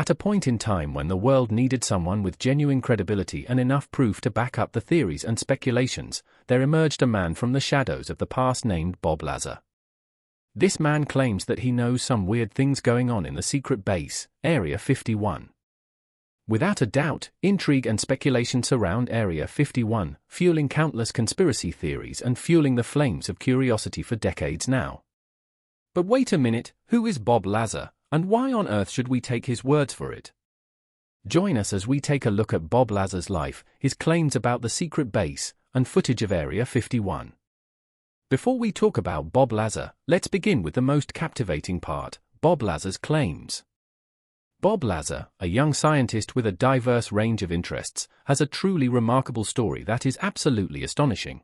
At a point in time when the world needed someone with genuine credibility and enough proof to back up the theories and speculations, there emerged a man from the shadows of the past named Bob Lazar. This man claims that he knows some weird things going on in the secret base, Area 51. Without a doubt, intrigue and speculation surround Area 51, fueling countless conspiracy theories and fueling the flames of curiosity for decades now. But wait a minute, who is Bob Lazar, and why on earth should we take his words for it? Join us as we take a look at Bob Lazar's life, his claims about the secret base, and footage of Area 51. Before we talk about Bob Lazar, let's begin with the most captivating part, Bob Lazar's claims. Bob Lazar, a young scientist with a diverse range of interests, has a truly remarkable story that is absolutely astonishing.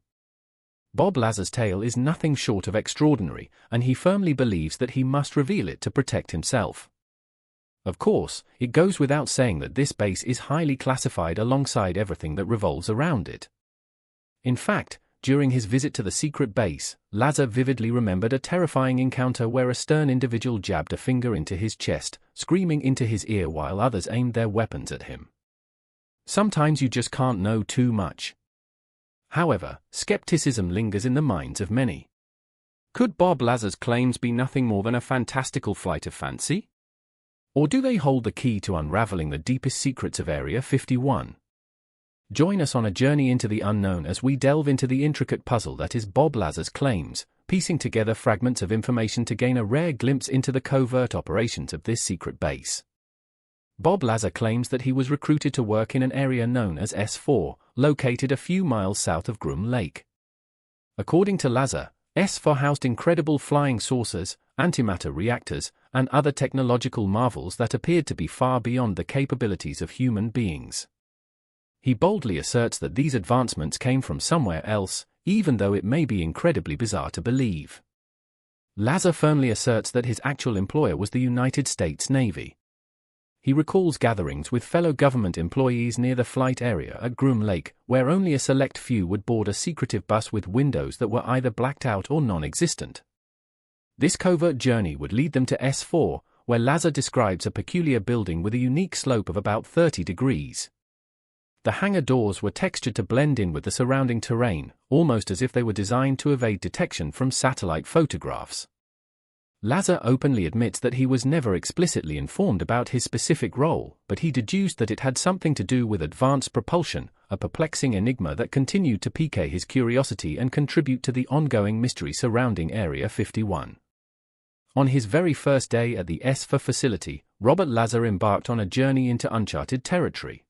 Bob Lazar's tale is nothing short of extraordinary, and he firmly believes that he must reveal it to protect himself. Of course, it goes without saying that this base is highly classified alongside everything that revolves around it. In fact, during his visit to the secret base, Lazar vividly remembered a terrifying encounter where a stern individual jabbed a finger into his chest, screaming into his ear while others aimed their weapons at him. Sometimes you just can't know too much. However, skepticism lingers in the minds of many. Could Bob Lazar's claims be nothing more than a fantastical flight of fancy? Or do they hold the key to unraveling the deepest secrets of Area 51? Join us on a journey into the unknown as we delve into the intricate puzzle that is Bob Lazar's claims, piecing together fragments of information to gain a rare glimpse into the covert operations of this secret base. Bob Lazar claims that he was recruited to work in an area known as S4, located a few miles south of Groom Lake. According to Lazar, S4 housed incredible flying saucers, antimatter reactors, and other technological marvels that appeared to be far beyond the capabilities of human beings. He boldly asserts that these advancements came from somewhere else, even though it may be incredibly bizarre to believe. Lazar firmly asserts that his actual employer was the United States Navy. He recalls gatherings with fellow government employees near the flight area at Groom Lake, where only a select few would board a secretive bus with windows that were either blacked out or non-existent. This covert journey would lead them to S4, where Lazar describes a peculiar building with a unique slope of about 30 degrees. The hangar doors were textured to blend in with the surrounding terrain, almost as if they were designed to evade detection from satellite photographs. Lazar openly admits that he was never explicitly informed about his specific role, but he deduced that it had something to do with advanced propulsion, a perplexing enigma that continued to pique his curiosity and contribute to the ongoing mystery surrounding Area 51. On his very first day at the S4 facility, Robert Lazar embarked on a journey into uncharted territory.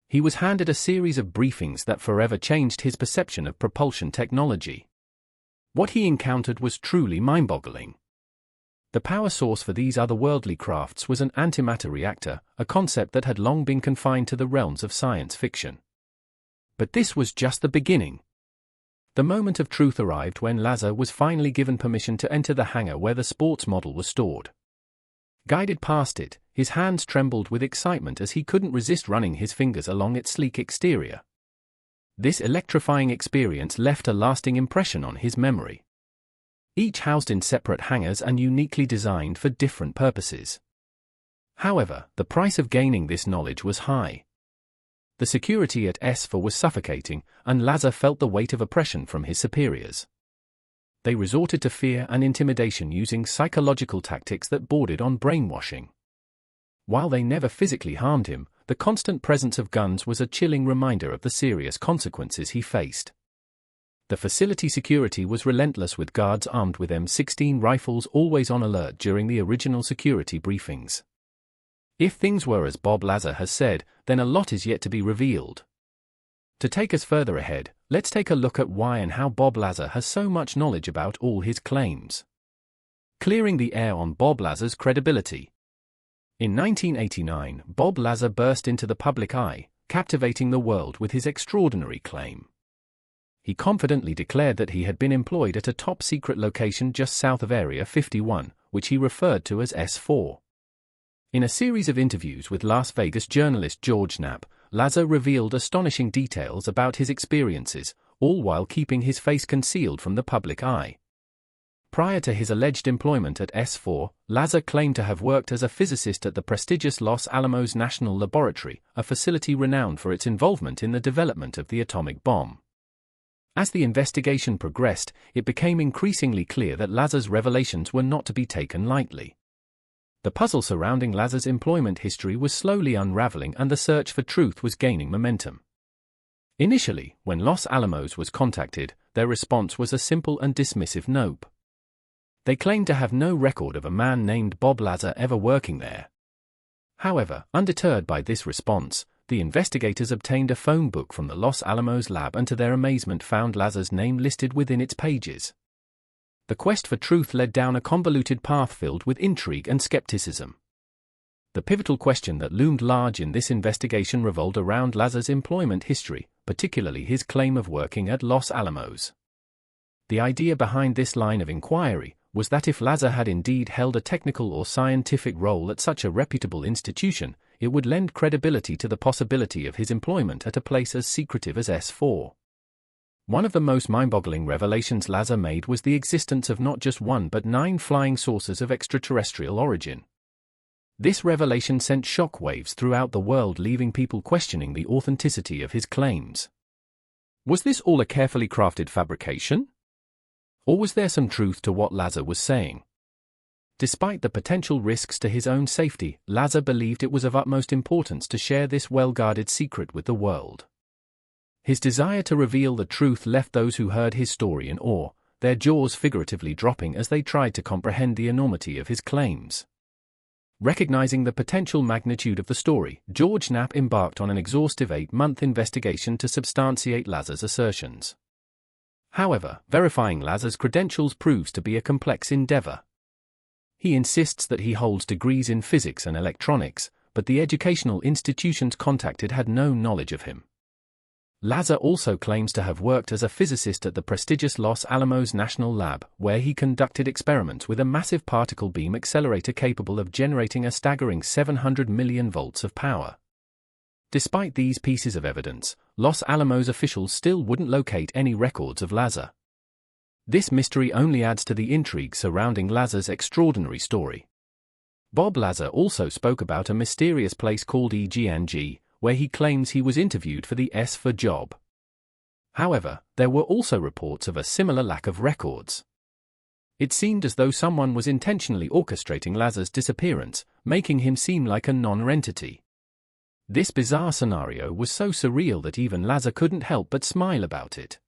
He was handed a series of briefings that forever changed his perception of propulsion technology. What he encountered was truly mind-boggling. The power source for these otherworldly crafts was an antimatter reactor, a concept that had long been confined to the realms of science fiction. But this was just the beginning. The moment of truth arrived when Lazar was finally given permission to enter the hangar where the sports model was stored. Guided past it, his hands trembled with excitement as he couldn't resist running his fingers along its sleek exterior. This electrifying experience left a lasting impression on his memory. Each housed in separate hangars and uniquely designed for different purposes. However, the price of gaining this knowledge was high. The security at S4 was suffocating, and Lazar felt the weight of oppression from his superiors. They resorted to fear and intimidation using psychological tactics that bordered on brainwashing. While they never physically harmed him, the constant presence of guns was a chilling reminder of the serious consequences he faced. The facility security was relentless, with guards armed with M16 rifles always on alert during the original security briefings. If things were as Bob Lazar has said, then a lot is yet to be revealed. To take us further ahead, let's take a look at why and how Bob Lazar has so much knowledge about all his claims. Clearing the air on Bob Lazar's credibility. In 1989, Bob Lazar burst into the public eye, captivating the world with his extraordinary claim. He confidently declared that he had been employed at a top-secret location just south of Area 51, which he referred to as S4. In a series of interviews with Las Vegas journalist George Knapp, Lazar revealed astonishing details about his experiences, all while keeping his face concealed from the public eye. Prior to his alleged employment at S4, Lazar claimed to have worked as a physicist at the prestigious Los Alamos National Laboratory, a facility renowned for its involvement in the development of the atomic bomb. As the investigation progressed, it became increasingly clear that Lazar's revelations were not to be taken lightly. The puzzle surrounding Lazar's employment history was slowly unraveling, and the search for truth was gaining momentum. Initially, when Los Alamos was contacted, their response was a simple and dismissive nope. They claimed to have no record of a man named Bob Lazar ever working there. However, undeterred by this response, the investigators obtained a phone book from the Los Alamos lab and to their amazement found Lazar's name listed within its pages. The quest for truth led down a convoluted path filled with intrigue and skepticism. The pivotal question that loomed large in this investigation revolved around Lazar's employment history, particularly his claim of working at Los Alamos. The idea behind this line of inquiry was that if Lazar had indeed held a technical or scientific role at such a reputable institution, it would lend credibility to the possibility of his employment at a place as secretive as S4. One of the most mind-boggling revelations Lazar made was the existence of not just one but 9 flying saucers of extraterrestrial origin. This revelation sent shockwaves throughout the world, leaving people questioning the authenticity of his claims. Was this all a carefully crafted fabrication? Or was there some truth to what Lazar was saying? Despite the potential risks to his own safety, Lazar believed it was of utmost importance to share this well-guarded secret with the world. His desire to reveal the truth left those who heard his story in awe, their jaws figuratively dropping as they tried to comprehend the enormity of his claims. Recognizing the potential magnitude of the story, George Knapp embarked on an exhaustive 8-month investigation to substantiate Lazar's assertions. However, verifying Lazar's credentials proves to be a complex endeavor. He insists that he holds degrees in physics and electronics, but the educational institutions contacted had no knowledge of him. Lazar also claims to have worked as a physicist at the prestigious Los Alamos National Lab, where he conducted experiments with a massive particle beam accelerator capable of generating a staggering 700 million volts of power. Despite these pieces of evidence, Los Alamos officials still wouldn't locate any records of Lazar. This mystery only adds to the intrigue surrounding Lazar's extraordinary story. Bob Lazar also spoke about a mysterious place called EGNG, where he claims he was interviewed for the S4 job. However, there were also reports of a similar lack of records. It seemed as though someone was intentionally orchestrating Lazar's disappearance, making him seem like a non-entity. This bizarre scenario was so surreal that even Lazar couldn't help but smile about it.